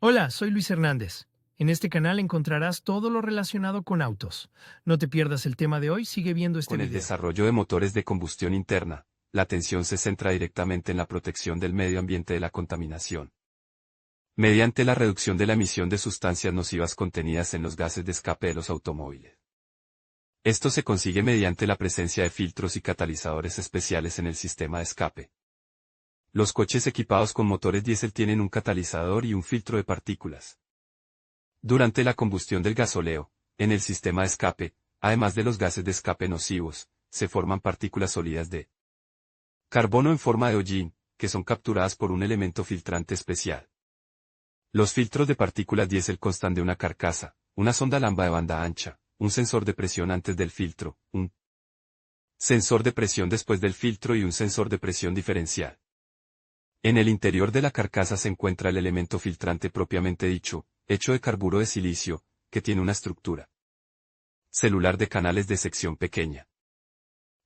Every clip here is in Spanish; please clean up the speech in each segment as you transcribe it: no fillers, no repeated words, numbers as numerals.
Hola, soy Luis Hernández. En este canal encontrarás todo lo relacionado con autos. No te pierdas el tema de hoy, sigue viendo este Con el video. desarrollo de motores de combustión interna, la atención se centra directamente en la protección del medio ambiente de la contaminación. Mediante la reducción de la emisión de sustancias nocivas contenidas en los gases de escape de los automóviles. Esto se consigue mediante la presencia de filtros y catalizadores especiales en el sistema de escape. Los coches equipados con motores diésel tienen un catalizador y un filtro de partículas. Durante la combustión del gasóleo, en el sistema de escape, además de los gases de escape nocivos, se forman partículas sólidas de carbono en forma de hollín, que son capturadas por un elemento filtrante especial. Los filtros de partículas diésel constan de una carcasa, una sonda lamba de banda ancha, un sensor de presión antes del filtro, un sensor de presión después del filtro y un sensor de presión diferencial. En el interior de la carcasa se encuentra el elemento filtrante propiamente dicho, hecho de carburo de silicio, que tiene una estructura celular de canales de sección pequeña.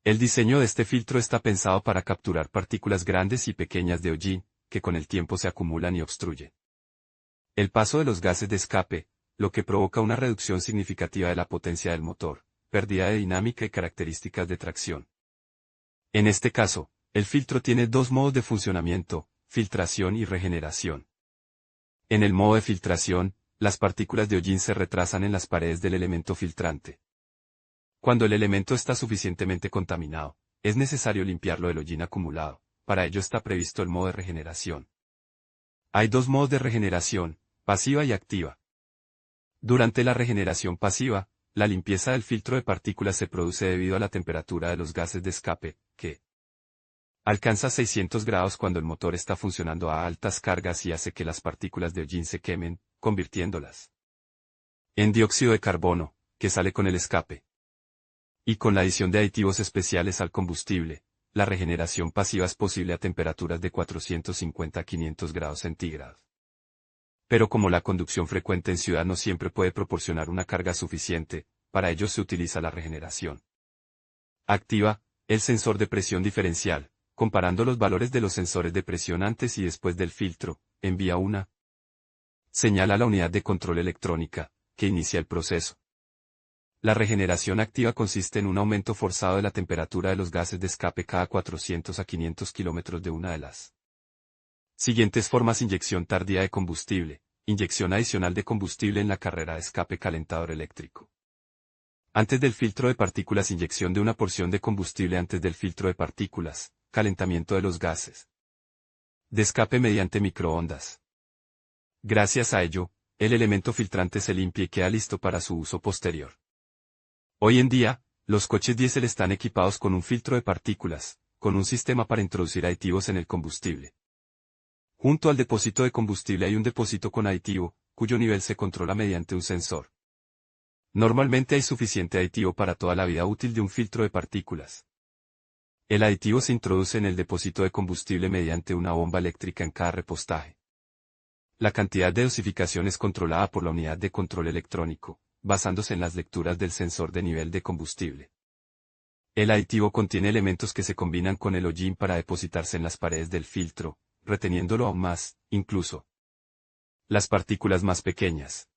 El diseño de este filtro está pensado para capturar partículas grandes y pequeñas de hollín, que con el tiempo se acumulan y obstruyen el paso de los gases de escape, lo que provoca una reducción significativa de la potencia del motor, pérdida de dinámica y características de tracción. En este caso, el filtro tiene dos modos de funcionamiento, filtración y regeneración. En el modo de filtración, las partículas de hollín se retrasan en las paredes del elemento filtrante. Cuando el elemento está suficientemente contaminado, es necesario limpiarlo del hollín acumulado, para ello está previsto el modo de regeneración. Hay dos modos de regeneración, pasiva y activa. Durante la regeneración pasiva, la limpieza del filtro de partículas se produce debido a la temperatura de los gases de escape, que alcanza 600 grados cuando el motor está funcionando a altas cargas y hace que las partículas de hollín se quemen, convirtiéndolas en dióxido de carbono, que sale con el escape. Y con la adición de aditivos especiales al combustible, la regeneración pasiva es posible a temperaturas de 450 a 500 grados centígrados. Pero como la conducción frecuente en ciudad no siempre puede proporcionar una carga suficiente, para ello se utiliza la regeneración activa, el sensor de presión diferencial, comparando los valores de los sensores de presión antes y después del filtro, envía una señal a la unidad de control electrónica, que inicia el proceso. La regeneración activa consiste en un aumento forzado de la temperatura de los gases de escape cada 400 a 500 kilómetros de una de las siguientes formas: inyección tardía de combustible, inyección adicional de combustible en la carrera de escape, calentador eléctrico. Antes del filtro de partículas, inyección de una porción de combustible antes del filtro de partículas, calentamiento de los gases de escape mediante microondas. Gracias a ello, el elemento filtrante se limpia y queda listo para su uso posterior. Hoy en día, los coches diésel están equipados con un filtro de partículas, con un sistema para introducir aditivos en el combustible. Junto al depósito de combustible hay un depósito con aditivo, cuyo nivel se controla mediante un sensor. Normalmente hay suficiente aditivo para toda la vida útil de un filtro de partículas. El aditivo se introduce en el depósito de combustible mediante una bomba eléctrica en cada repostaje. La cantidad de dosificación es controlada por la unidad de control electrónico, basándose en las lecturas del sensor de nivel de combustible. El aditivo contiene elementos que se combinan con el hollín para depositarse en las paredes del filtro, reteniéndolo aún más, incluso las partículas más pequeñas.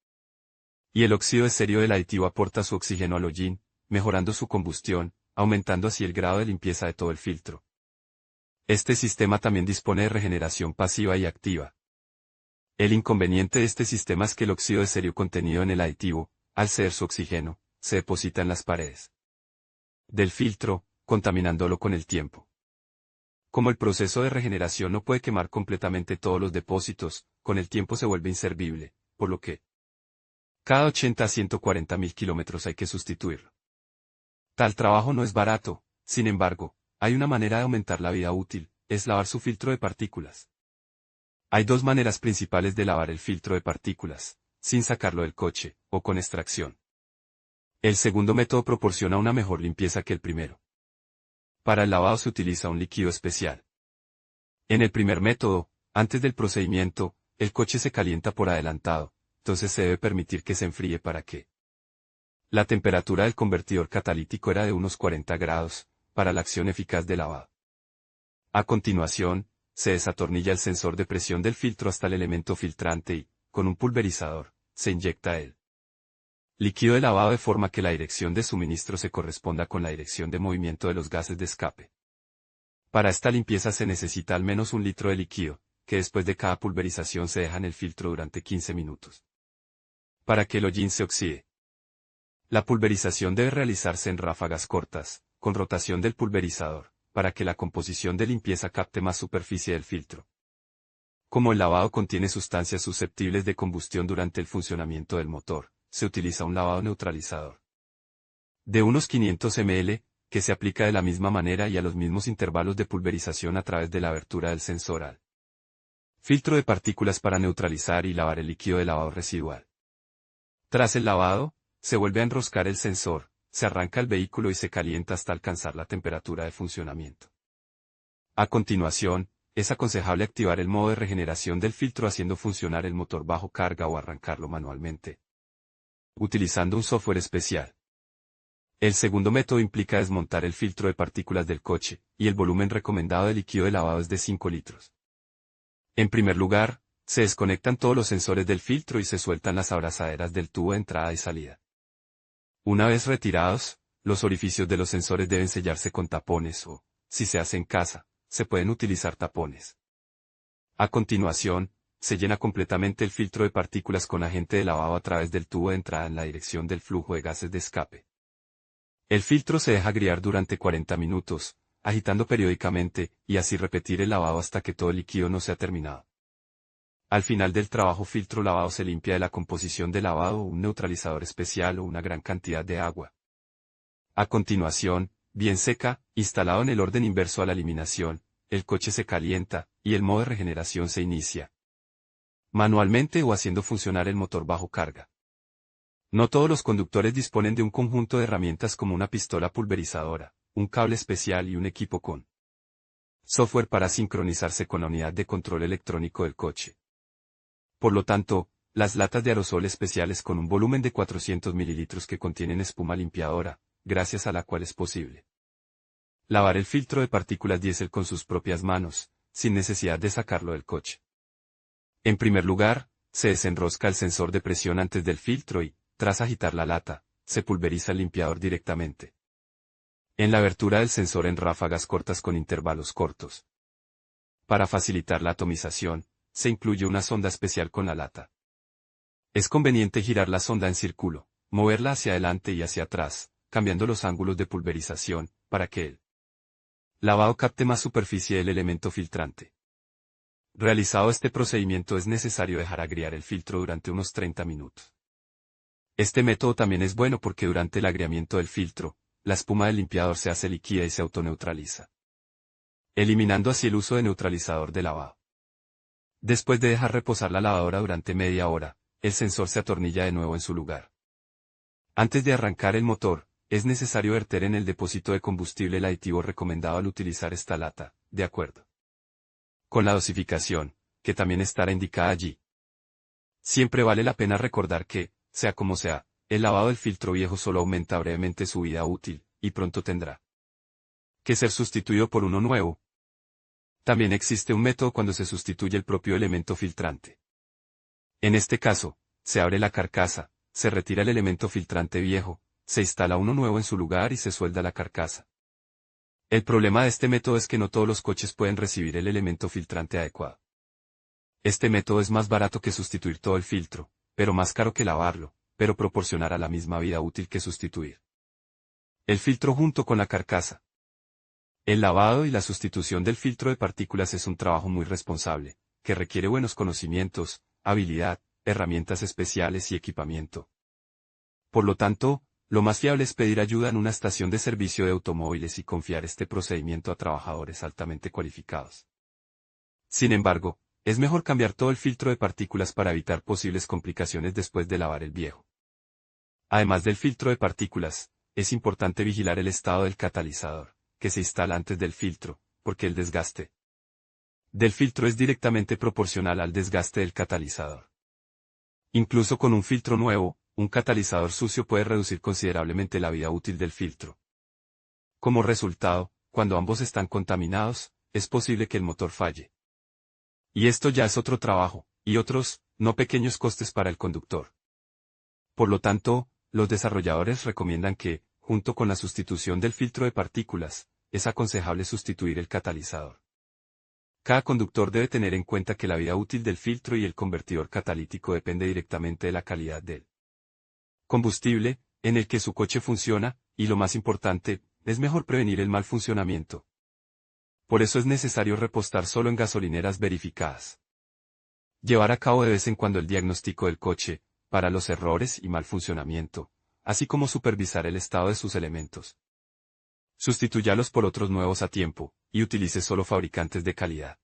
Y el óxido estéreo del aditivo aporta su oxígeno al hollín, mejorando su combustión, aumentando así el grado de limpieza de todo el filtro. Este sistema también dispone de regeneración pasiva y activa. El inconveniente de este sistema es que el óxido de estéreo contenido en el aditivo, al ceder su oxígeno, se deposita en las paredes del filtro, contaminándolo con el tiempo. Como el proceso de regeneración no puede quemar completamente todos los depósitos, con el tiempo se vuelve inservible, por lo que cada 80 a 140 mil kilómetros hay que sustituirlo. Tal trabajo no es barato, sin embargo, hay una manera de aumentar la vida útil, es lavar su filtro de partículas. Hay dos maneras principales de lavar el filtro de partículas, sin sacarlo del coche, o con extracción. El segundo método proporciona una mejor limpieza que el primero. Para el lavado se utiliza un líquido especial. En el primer método, antes del procedimiento, el coche se calienta por adelantado, entonces se debe permitir que se enfríe para que la temperatura del convertidor catalítico era de unos 40 grados, para la acción eficaz de lavado. A continuación, se desatornilla el sensor de presión del filtro hasta el elemento filtrante y, con un pulverizador, se inyecta el líquido de lavado de forma que la dirección de suministro se corresponda con la dirección de movimiento de los gases de escape. Para esta limpieza se necesita al menos 1 litro de líquido, que después de cada pulverización se deja en el filtro durante 15 minutos. Para que el hollín se oxide. La pulverización debe realizarse en ráfagas cortas, con rotación del pulverizador, para que la composición de limpieza capte más superficie del filtro. Como el lavado contiene sustancias susceptibles de combustión durante el funcionamiento del motor, se utiliza un lavado neutralizador de unos 500 ml, que se aplica de la misma manera y a los mismos intervalos de pulverización a través de la abertura del sensor al filtro de partículas para neutralizar y lavar el líquido de lavado residual. Tras el lavado, se vuelve a enroscar el sensor, se arranca el vehículo y se calienta hasta alcanzar la temperatura de funcionamiento. A continuación, es aconsejable activar el modo de regeneración del filtro haciendo funcionar el motor bajo carga o arrancarlo manualmente, utilizando un software especial. El segundo método implica desmontar el filtro de partículas del coche, y el volumen recomendado de líquido de lavado es de 5 litros. En primer lugar, se desconectan todos los sensores del filtro y se sueltan las abrazaderas del tubo de entrada y salida. Una vez retirados, los orificios de los sensores deben sellarse con tapones o, si se hace en casa, se pueden utilizar tapones. A continuación, se llena completamente el filtro de partículas con agente de lavado a través del tubo de entrada en la dirección del flujo de gases de escape. El filtro se deja agriar durante 40 minutos, agitando periódicamente, y así repetir el lavado hasta que todo el líquido no sea terminado. Al final del trabajo filtro lavado se limpia de la composición de lavado un neutralizador especial o una gran cantidad de agua. A continuación, bien seca, instalado en el orden inverso a la eliminación, el coche se calienta, y el modo de regeneración se inicia manualmente o haciendo funcionar el motor bajo carga. No todos los conductores disponen de un conjunto de herramientas como una pistola pulverizadora, un cable especial y un equipo con software para sincronizarse con la unidad de control electrónico del coche. Por lo tanto, las latas de aerosol especiales con un volumen de 400 mililitros que contienen espuma limpiadora, gracias a la cual es posible lavar el filtro de partículas diésel con sus propias manos, sin necesidad de sacarlo del coche. En primer lugar, se desenrosca el sensor de presión antes del filtro y, tras agitar la lata, se pulveriza el limpiador directamente en la abertura del sensor en ráfagas cortas con intervalos cortos. Para facilitar la atomización, se incluye una sonda especial con la lata. Es conveniente girar la sonda en círculo, moverla hacia adelante y hacia atrás, cambiando los ángulos de pulverización, para que el lavado capte más superficie del elemento filtrante. Realizado este procedimiento es necesario dejar agriar el filtro durante unos 30 minutos. Este método también es bueno porque durante el agriamiento del filtro, la espuma del limpiador se hace líquida y se autoneutraliza, eliminando así el uso de neutralizador de lavado. Después de dejar reposar la lavadora durante media hora, el sensor se atornilla de nuevo en su lugar. Antes de arrancar el motor, es necesario verter en el depósito de combustible el aditivo recomendado al utilizar esta lata, de acuerdo con la dosificación, que también estará indicada allí. Siempre vale la pena recordar que, sea como sea, el lavado del filtro viejo solo aumenta brevemente su vida útil, y pronto tendrá que ser sustituido por uno nuevo. También existe un método cuando se sustituye el propio elemento filtrante. En este caso, se abre la carcasa, se retira el elemento filtrante viejo, se instala uno nuevo en su lugar y se suelda la carcasa. El problema de este método es que no todos los coches pueden recibir el elemento filtrante adecuado. Este método es más barato que sustituir todo el filtro, pero más caro que lavarlo, pero proporcionará la misma vida útil que sustituir el filtro junto con la carcasa. El lavado y la sustitución del filtro de partículas es un trabajo muy responsable, que requiere buenos conocimientos, habilidad, herramientas especiales y equipamiento. Por lo tanto, lo más fiable es pedir ayuda en una estación de servicio de automóviles y confiar este procedimiento a trabajadores altamente cualificados. Sin embargo, es mejor cambiar todo el filtro de partículas para evitar posibles complicaciones después de lavar el viejo. Además del filtro de partículas, es importante vigilar el estado del catalizador, que se instala antes del filtro, porque el desgaste del filtro es directamente proporcional al desgaste del catalizador. Incluso con un filtro nuevo, un catalizador sucio puede reducir considerablemente la vida útil del filtro. Como resultado, cuando ambos están contaminados, es posible que el motor falle. Y esto ya es otro trabajo, y otros, no pequeños costes para el conductor. Por lo tanto, los desarrolladores recomiendan que, junto con la sustitución del filtro de partículas, es aconsejable sustituir el catalizador. Cada conductor debe tener en cuenta que la vida útil del filtro y el convertidor catalítico depende directamente de la calidad del combustible, en el que su coche funciona, y lo más importante, es mejor prevenir el mal funcionamiento. Por eso es necesario repostar solo en gasolineras verificadas. Llevar a cabo de vez en cuando el diagnóstico del coche, para los errores y mal funcionamiento, así como supervisar el estado de sus elementos. Sustitúyalos por otros nuevos a tiempo, y utilice solo fabricantes de calidad.